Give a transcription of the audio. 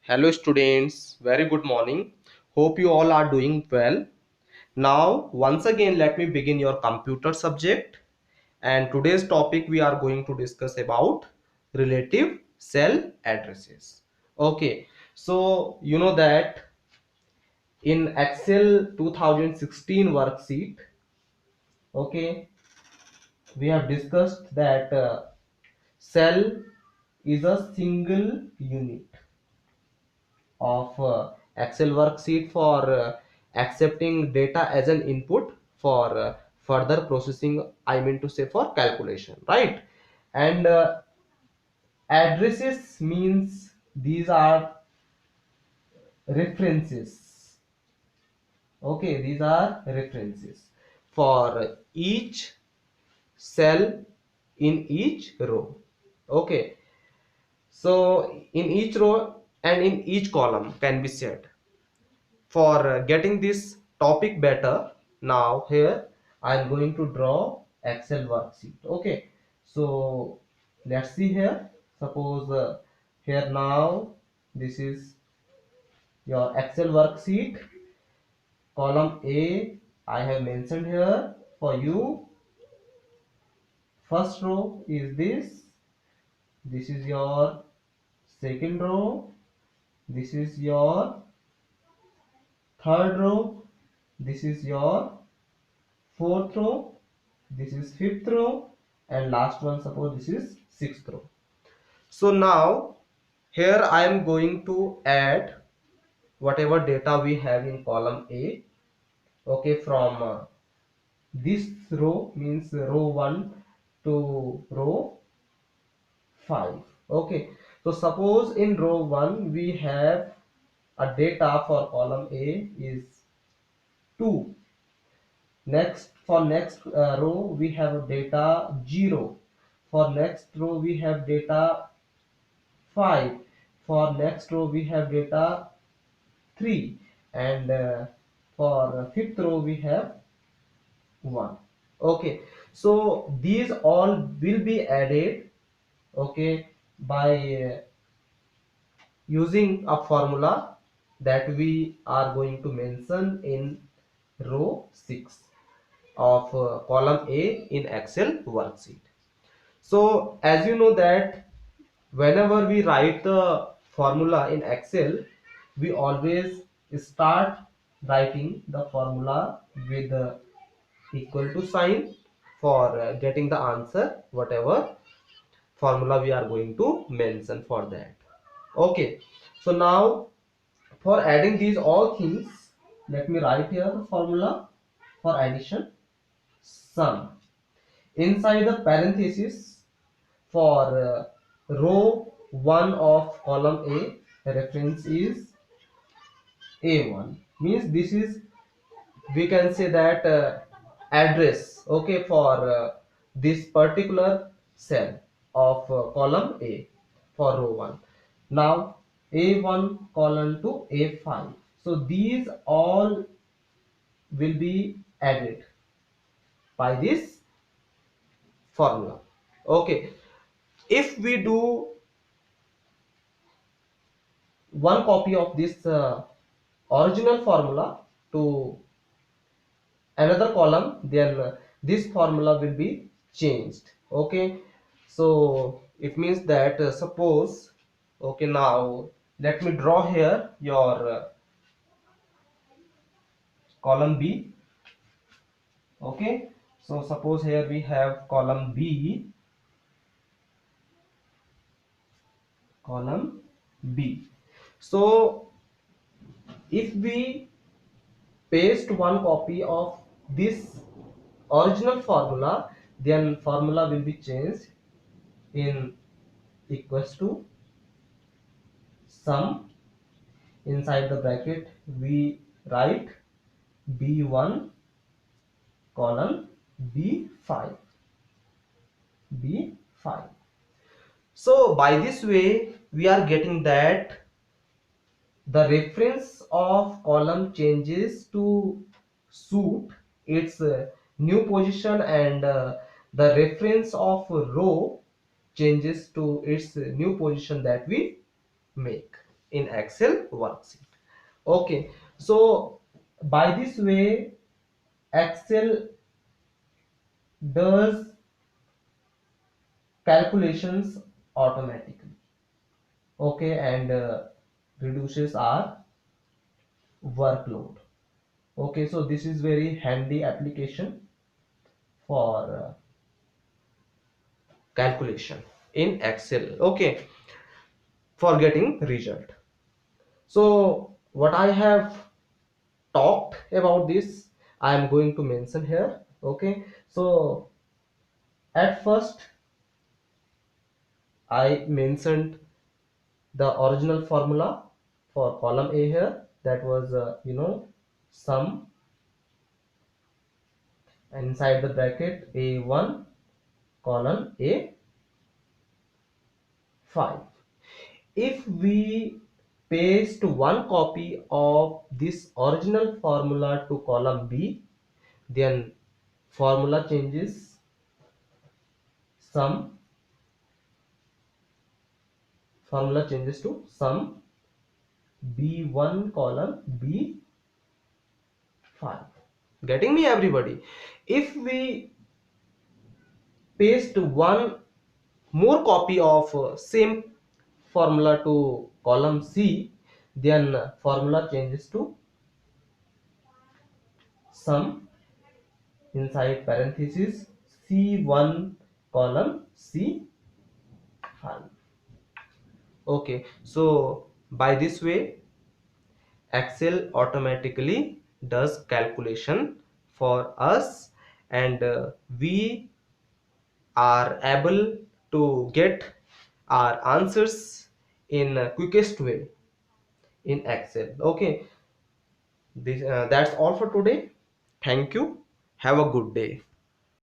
Hello students, very good morning. Hope you all are doing well. Now once again let me begin your computer subject, and today's topic we are going to discuss about relative cell addresses. Okay, so you know that in Excel 2016 worksheet, okay, we have discussed that cell is a single unit of Excel worksheet for accepting data as an input for further processing. I mean to say for calculation, right? And addresses means these are references. Okay, these are references for each cell in each row. Okay, so in each row and in each column can be said. For getting this topic better, now here I am going to draw Excel worksheet. Okay, so let's see here. Suppose here now this is your Excel worksheet. Column A I have mentioned here for you. First row is this is your second row, this is your third row, this is your fourth row, this is fifth row, and last one suppose this is sixth row. So now here I am going to add whatever data we have in column A. Okay, from this row means row 1 to row 5. Okay, so suppose in row 1 we have a data for column A is 2. Next, for next row we have data 0. For next row we have data 5. For next row we have data 3. And for fifth row we have 1. Okay, so these all will be added, okay, by using a formula that we are going to mention in row 6 of column A in Excel worksheet. So as you know that whenever we write the formula in Excel, we always start writing the formula with the equal to sign for getting the answer whatever formula we are going to mention for that. Okay, so now for adding these all things, let me write here the formula for addition: sum. Inside the parenthesis for row 1 of column A, reference is A1, means this is, we can say that address, okay, for this particular cell of column A for row 1. Now A1 colon to A5, so these all will be added by this formula. Okay, if we do one copy of this original formula to another column, then this formula will be changed. Okay, so it means that suppose, okay, now let me draw here your column B. Okay, so suppose here we have column B, column B. So if we paste one copy of this original formula, then formula will be changed in equals to sum. Inside the bracket we write B1 colon B5, B5. So by this way we are getting that the reference of column changes to suit its new position, and the reference of row changes to its new position that we make. in Excel worksheet. Okay, so by this way Excel does calculations automatically. Okay, and reduces our workload. Okay, so this is very handy application for calculation in Excel. Okay, for getting result. So what I have talked about this, I am going to mention here. Okay, so at first I mentioned the original formula for column A here, that was sum, and inside the bracket A1 colon A5. If we paste one copy of this original formula to column B, then formula changes sum, formula changes to sum B1 column B5. Getting me, everybody? If we paste one more copy of same formula to column C, then formula changes to sum inside parenthesis C1 column C5. Okay, so by this way Excel automatically does calculation for us, and we are able to get our answers in quickest way in Excel. Okay, that's all for today. Thank you. Have a good day.